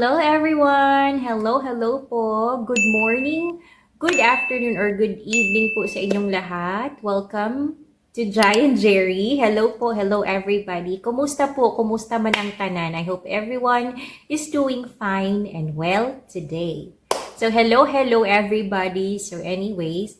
Hello everyone! Hello po! Good morning, good afternoon, or good evening po sa inyong lahat. Welcome to Jai and Jerry. Hello po, hello everybody. Kumusta po? Kumusta man ang tanan? I hope everyone is doing fine and well today. So hello everybody. So anyways,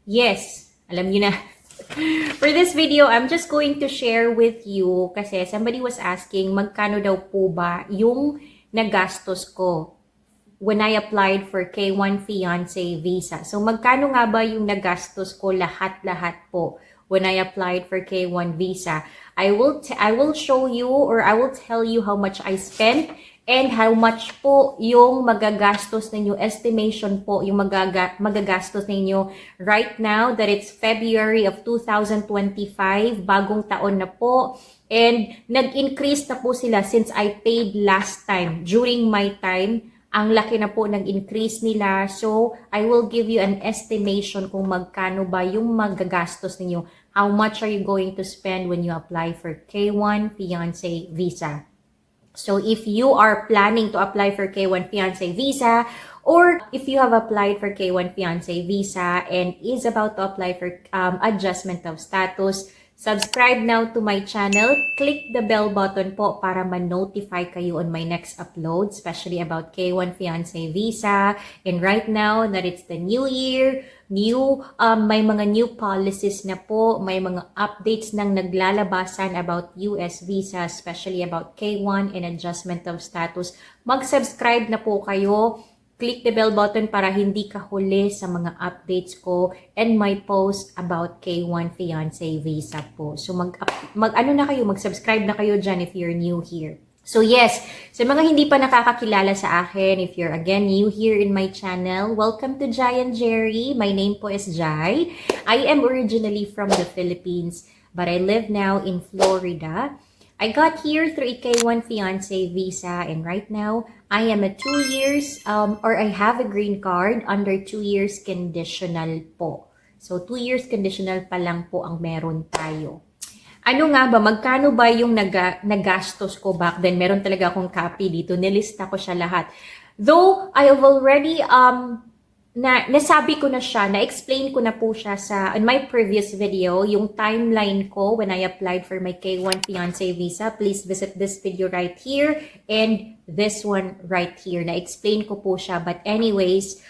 yes, alam niyo na. For this video, I'm just going to share with you kasi somebody was asking magkano daw po ba yung nagastos ko when I applied for K1 Fiancé Visa. So magkano nga ba yung nagastos ko lahat-lahat po when I applied for K1 Visa? I will show you or I will tell you how much I spent and how much po yung magagastos ninyo, estimation po yung magagastos ninyo right now that it's February of 2025, bagong taon na po. And nag-increase na po sila since I paid last time. During my time, ang laki na po ng increase nila. So, I will give you an estimation kung magkano ba yung magagastos ninyo. How much are you going to spend when you apply for K1 Fiancé Visa? So if you are planning to apply for K1 Fiancé Visa, or if you have applied for K1 Fiancé Visa and is about to apply for adjustment of status, subscribe now to my channel. Click the bell button po para ma-notify kayo on my next upload, especially about K1 Fiancé Visa. And right now that it's the new year, may mga new policies na po, may mga updates nang naglalabasan about US visa, especially about K1 and adjustment of status. Mag-subscribe na po kayo. Click the bell button para hindi ka huli sa mga updates ko and my post about K1 Fiancé Visa po. So mag-subscribe na kayo dyan if you're new here. So yes, sa mga hindi pa nakakakilala sa akin, if you're again new here in my channel, welcome to Jai and Jerry. My name po is Jai. I am originally from the Philippines, but I live now in Florida. I got here through a K1 Fiancé Visa, and right now, I am a 2 years, or I have a green card under 2 years conditional po. So 2 years conditional pa lang po ang meron tayo. Ano nga ba, magkano ba yung nagastos ko back then? Meron talaga akong copy dito, nilista ko siya lahat. Though, I have already, nasabi ko na siya, na-explain ko na po siya in my previous video, yung timeline ko when I applied for my K1 Fiancé Visa. Please visit this video right here and this one right here. Na-explain ko po siya. But anyways,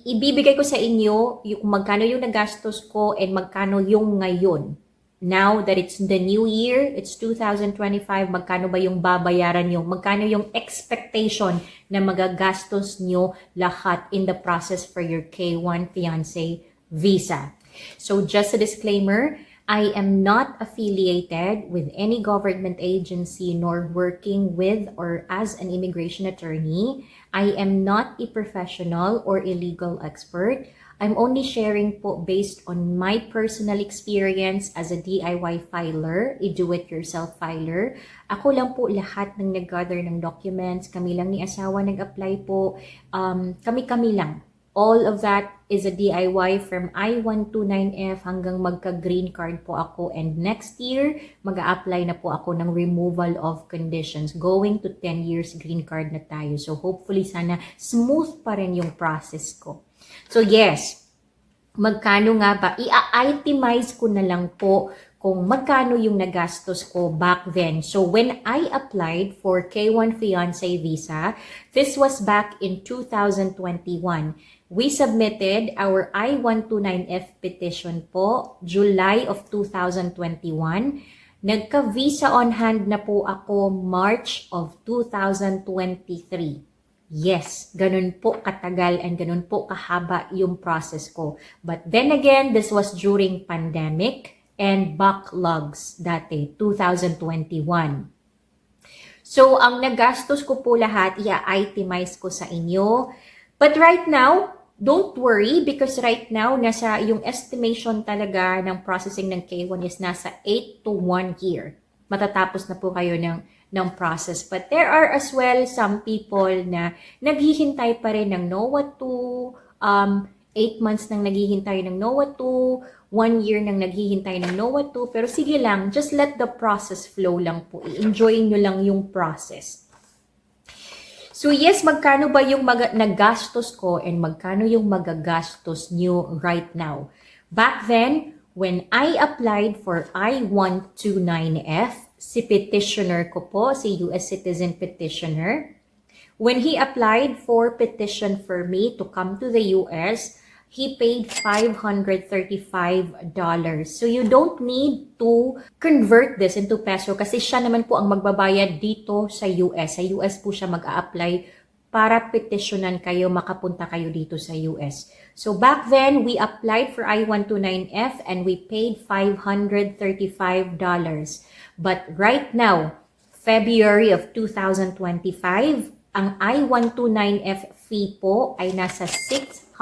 ibibigay ko sa inyo yung magkano yung nagastos ko and magkano yung ngayon. Now that it's the new year, it's 2025, magkano ba yung babayaran nyo? Magkano yung expectation na magagastos nyo lahat in the process for your K1 Fiancé Visa? So just a disclaimer, I am not affiliated with any government agency nor working with or as an immigration attorney. I am not a professional or a legal expert. I'm only sharing po based on my personal experience as a DIY filer, a do-it-yourself filer. Ako lang po lahat ng nag-gather ng documents. Kami lang ni asawa nag-apply po. Kami-kami lang. All of that is a DIY from I-129F hanggang magka-green card po ako. And next year, mag-a-apply na po ako ng removal of conditions. Going to 10 years green card na tayo. So hopefully sana smooth pa rin yung process ko. So yes, magkano nga ba? I-itemize ko na lang po kung magkano yung nagastos ko back then. So when I applied for K1 Fiancé Visa, this was back in 2021. We submitted our I-129F petition po, July of 2021. Nagka-visa on hand na po ako March of 2023. Yes, ganun po katagal and ganun po kahaba yung process ko. But then again, this was during pandemic and backlogs dati, 2021. So, ang nagastos ko po lahat, i-itemize ko sa inyo. But right now, don't worry because right now, nasa yung estimation talaga ng processing ng K1 is nasa 8 to 1 year. Matatapos na po kayo ng process. But there are as well some people na naghihintay pa rin ng NOA 2, 8 months nang naghihintay ng NOA 2, 1 year nang naghihintay ng NOA 2. Pero sige lang, just let the process flow lang po. I-enjoy nyo lang yung process. So yes, magkano ba yung nagastos ko and magkano yung magagastos nyo right now? Back then, when I applied for I-129F, si petitioner ko po, si US citizen petitioner, when he applied for petition for me to come to the US, he paid $535. So you don't need to convert this into peso kasi siya naman po ang magbabayad dito sa US. Sa US po siya mag-a-apply para petitionan kayo, makapunta kayo dito sa US. So back then, we applied for I-129F and we paid $535. But right now, February of 2025, ang I-129F fee po ay nasa $675.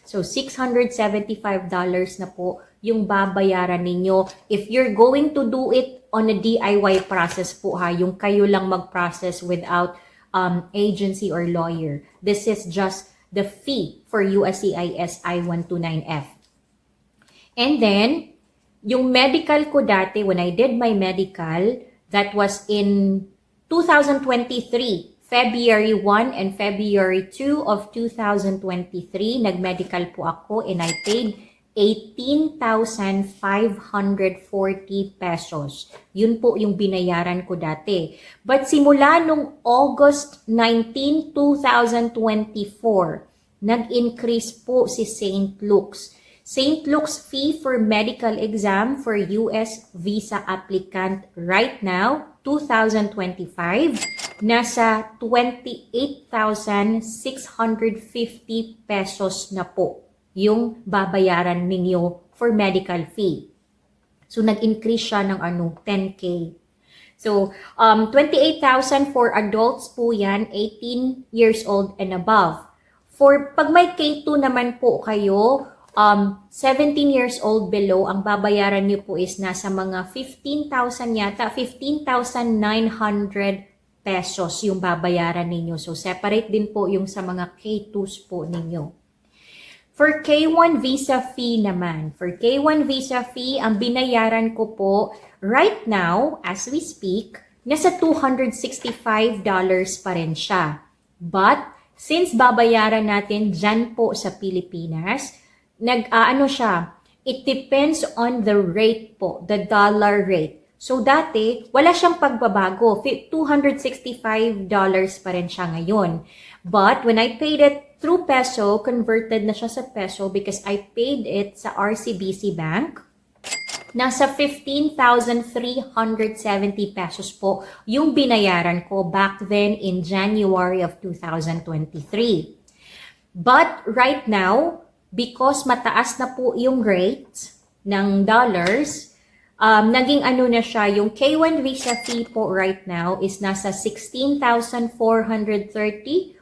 So, $675 na po yung babayaran ninyo if you're going to do it on a DIY process po ha, yung kayo lang mag-process without agency or lawyer. This is just the fee for USCIS I-129F. And then, yung medical ko dati, when I did my medical, that was in 2023. February 1 and February 2 of 2023, nag-medical po ako and I paid 18,540 pesos. Yun po yung binayaran ko dati. But simula nung August 19, 2024, nag-increase po si St. Luke's. St. Luke's fee for medical exam for US visa applicant right now, 2025, nasa 28,650 pesos na po yung babayaran ninyo for medical fee. So, nag-increase siya ng 10K. So, 28,000 for adults po yan, 18 years old and above. For pag may K2 naman po kayo, 17 years old below, ang babayaran niyo po is nasa mga 15,000 yata, 15,900 pesos yung babayaran ninyo. So, separate din po yung sa mga K2s po ninyo. For K1 visa fee naman, ang binayaran ko po right now, as we speak, nasa $265 pa rin siya. But, since babayaran natin dyan po sa Pilipinas, it depends on the rate po, the dollar rate. So, dati, wala siyang pagbabago. $265 pa rin siya ngayon. But, when I paid it through peso, converted na siya sa peso because I paid it sa RCBC Bank, nasa 15,370 pesos po yung binayaran ko back then in January of 2023. But, right now, because mataas na po yung rate ng dollars, naging na siya, yung K1 visa fee po right now is nasa 16,430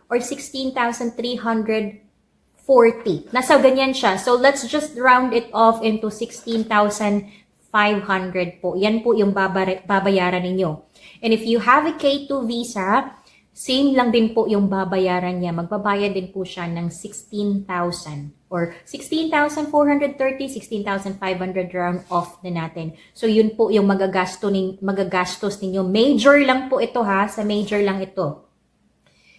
or 16,340. Nasa ganyan siya. So, let's just round it off into 16,500 po. Yan po yung babayaran ninyo. And if you have a K2 visa, same lang din po yung babayaran niya. Magbabayad din po siya ng 16,000 or 16,430, 16,500 round off na natin. So, yun po yung magagastos ninyo. Major lang po ito ha. Sa major lang ito.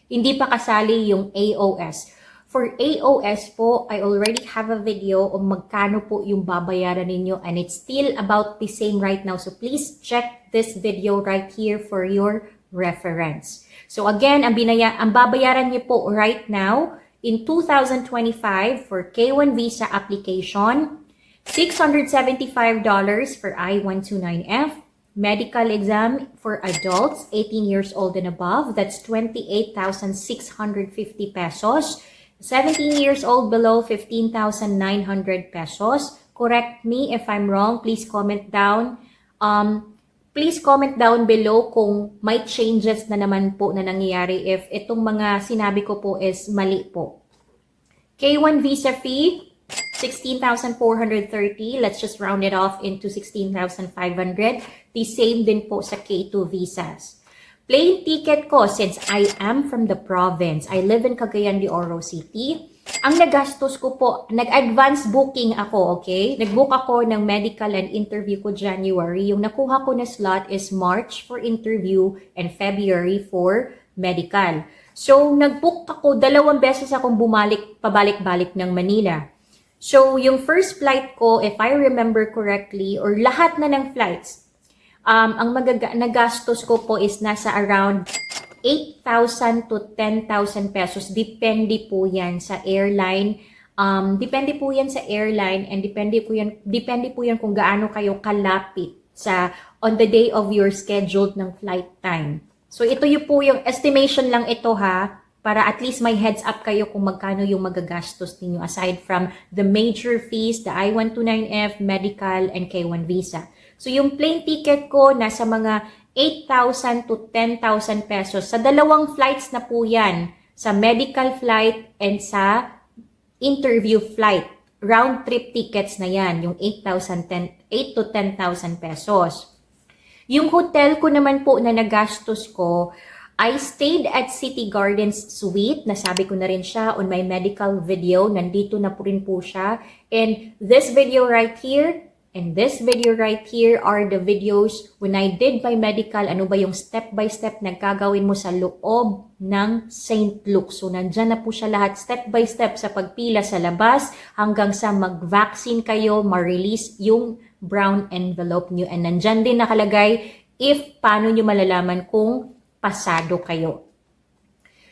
Hindi pa kasali yung AOS. For AOS po, I already have a video on magkano po yung babayaran ninyo and it's still about the same right now. So, please check this video right here for your reference. So again, ang babayaran niyo po right now in 2025 for K1 visa application, $675 for I-129F, medical exam for adults 18 years old and above, that's 28,650 pesos. 17 years old below, 15,900 pesos. Correct me if I'm wrong. Please comment down. Please comment down below kung may changes na naman po na nangyayari if itong mga sinabi ko po is mali po. K1 visa fee, 16,430. Let's just round it off into 16,500. The same din po sa K2 visas. Plane ticket ko, since I am from the province, I live in Cagayan de Oro City, Ang nagastos ko po, nag-advance booking ako, okay? Nag-book ako ng medical and interview ko January. Yung nakuha ko na slot is March for interview and February for medical. So, nag-book ako, 2 beses akong pabalik-balik ng Manila. So, yung first flight ko, if I remember correctly, or lahat na ng flights, ang nagastos ko po is nasa around 8,000 to 10,000 pesos. Depende po yan sa airline. Depende po yan sa airline and depende po yan kung gaano kayo kalapit on the day of your scheduled ng flight time. So ito po yung estimation lang ito ha, para at least may heads up kayo kung magkano yung magagastos ninyo aside from the major fees, the I-129F, medical, and K-1 visa. So yung plane ticket ko nasa mga 8,000 to 10,000 pesos. Sa 2 flights na po yan. Sa medical flight and sa interview flight. Round trip tickets na yan. Yung 8 to 10,000 pesos. Yung hotel ko naman po na nagastos ko, I stayed at City Gardens Suite. Nasabi ko na rin siya on my medical video. Nandito na po rin po siya. And this video right here, and this video right here are the videos when I did my medical, ano ba yung step-by-step na gagawin mo sa loob ng St. Luke. So, nandyan na po siya lahat step-by-step sa pagpila sa labas hanggang sa mag-vaccine kayo, ma-release yung brown envelope nyo. And nandyan din nakalagay if paano nyo malalaman kung pasado kayo.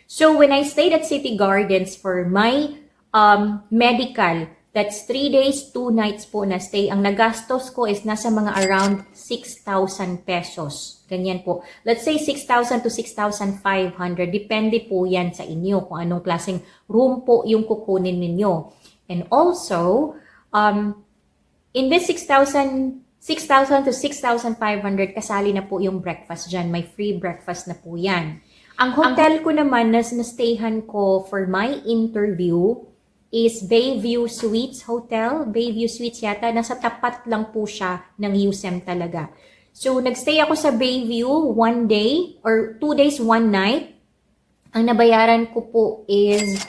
So, when I stayed at City Gardens for my medical, that's 3 days, 2 nights po na stay. Ang nagastos ko is nasa mga around 6,000 pesos. Ganyan po. Let's say 6,000 to 6,500. Depende po yan sa inyo kung anong klaseng room po yung kukunin ninyo. And also, in this 6,000 to 6,500, kasali na po yung breakfast dyan. May free breakfast na po yan. Ang hotel ko naman na stayhan ko for my interview is Bayview Suites Hotel. Bayview Suites yata. Nasa tapat lang po siya ng USEM talaga. So, nagstay ako sa Bayview 1 day or 2 days, 1 night. Ang nabayaran ko po is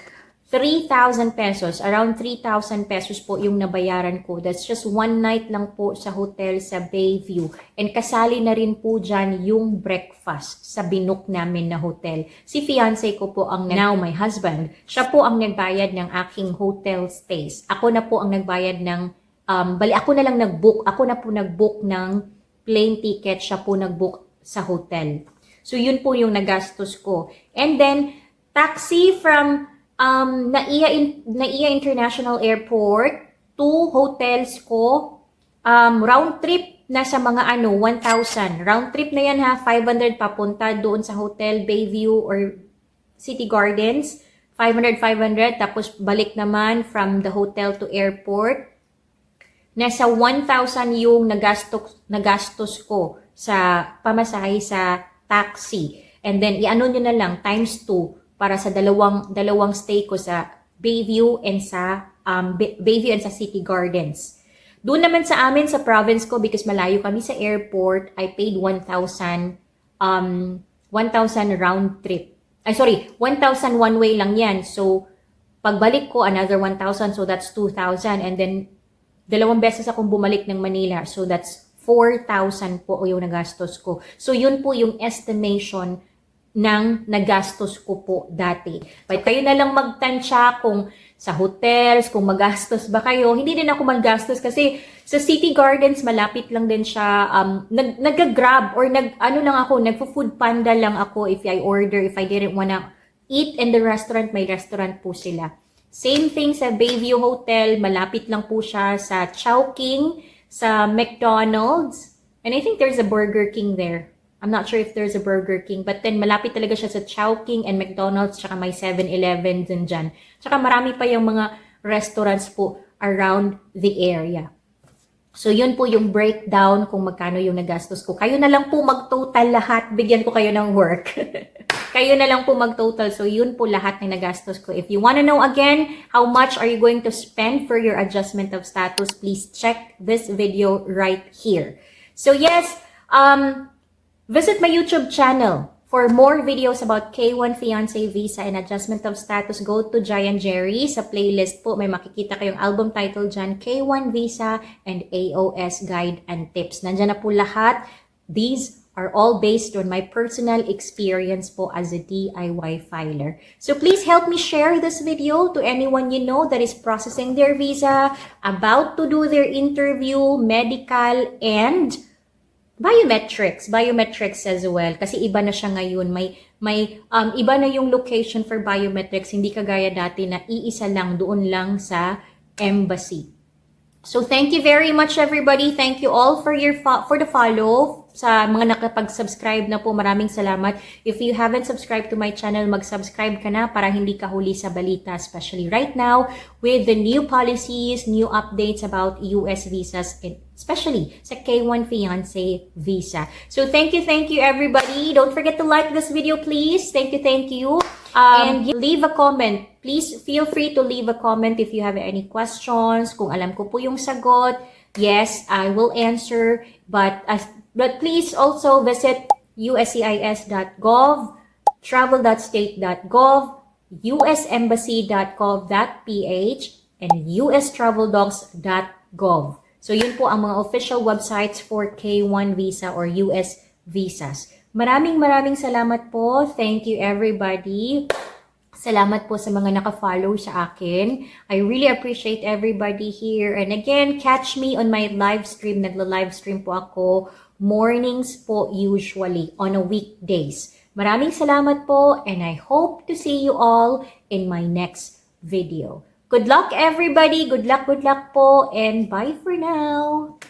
3,000 pesos. Around 3,000 pesos po yung nabayaran ko. That's just 1 night lang po sa hotel sa Bayview. And kasali na rin po dyan yung breakfast sa binook namin na hotel. Si fiancé ko po ang now my husband. Siya po ang nagbayad ng aking hotel stays. Ako na po ang nagbayad ng, ako na lang nag-book. Ako na po nag-book ng plane ticket. Siya po nag-book sa hotel. So yun po yung nagastos ko. And then, taxi from Naiya International Airport to hotels ko, round trip nasa mga 1,000. Round trip na yan ha, 500 papunta doon sa hotel Bayview or City Gardens, 500, tapos balik naman from the hotel to airport. Nasa 1,000 yung nagastos ko sa pamasahe sa taxi. And then, iano nyo na lang, times 2 para sa dalawang stay ko sa Bayview and sa City Gardens. Doon naman sa amin sa province ko, because malayo kami sa airport, I paid 1,000 round trip. 1,000 one way lang yan. So, pagbalik ko, another 1,000. So, that's 2,000. And then, 2 beses akong bumalik ng Manila. So, that's 4,000 po yung nagastos ko. So, yun po yung estimation ng nagastos ko po dati. But kayo na lang magtansya kung sa hotels, kung magastos ba kayo. Hindi din ako magastos kasi sa City Gardens, malapit lang din siya. Nag-grab or nagpo-food panda lang ako if I didn't wanna eat in the restaurant, may restaurant po sila. Same thing sa Bayview Hotel, malapit lang po siya sa Chowking, sa McDonald's. And I think there's a Burger King there. I'm not sure if there's a Burger King, but then malapit talaga siya sa Chowking and McDonald's, tsaka may 7-Eleven din dyan. Tsaka marami pa yung mga restaurants po around the area. So, yun po yung breakdown kung magkano yung nagastos ko. Kayo na lang po mag-total lahat. Bigyan ko kayo ng work. Kayo na lang po mag-total. So, yun po lahat na nagastos ko. If you wanna know again, how much are you going to spend for your adjustment of status, please check this video right here. So, yes, visit my YouTube channel For more videos about K1 Fiancé Visa and Adjustment of Status, go to Giant Jerry. Sa playlist po, may makikita kayong album title dyan, K1 Visa and AOS Guide and Tips. Nandyan na po lahat. These are all based on my personal experience po as a DIY filer. So please help me share this video to anyone you know that is processing their visa, about to do their interview, medical, and biometrics as well, kasi iba na siya ngayon, may iba na yung location for biometrics, hindi kagaya dati na iisa lang, doon lang sa embassy. So thank you very much everybody. Thank you all for the follow. Sa mga nakapag-subscribe na po, maraming salamat. If you haven't subscribed to my channel, mag-subscribe ka na para hindi ka huli sa balita, especially right now with the new policies, new updates about US visas, and especially sa K1 Fiancé visa. So thank you everybody. Don't forget to like this video, please. Thank you. And leave a comment. Please feel free to leave a comment if you have any questions. Kung alam ko po yung sagot, yes, I will answer. But please also visit uscis.gov, travel.state.gov, usembassy.gov.ph, and ustraveldocs.gov. So yun po ang mga official websites for K1 visa or US visas. Maraming salamat po. Thank you everybody. Salamat po sa mga naka-follow sa akin. I really appreciate everybody here. And again, catch me on my live stream. Nagla-livestream po ako mornings po usually on a weekdays. Maraming salamat po and I hope to see you all in my next video. Good luck everybody. Good luck po and bye for now.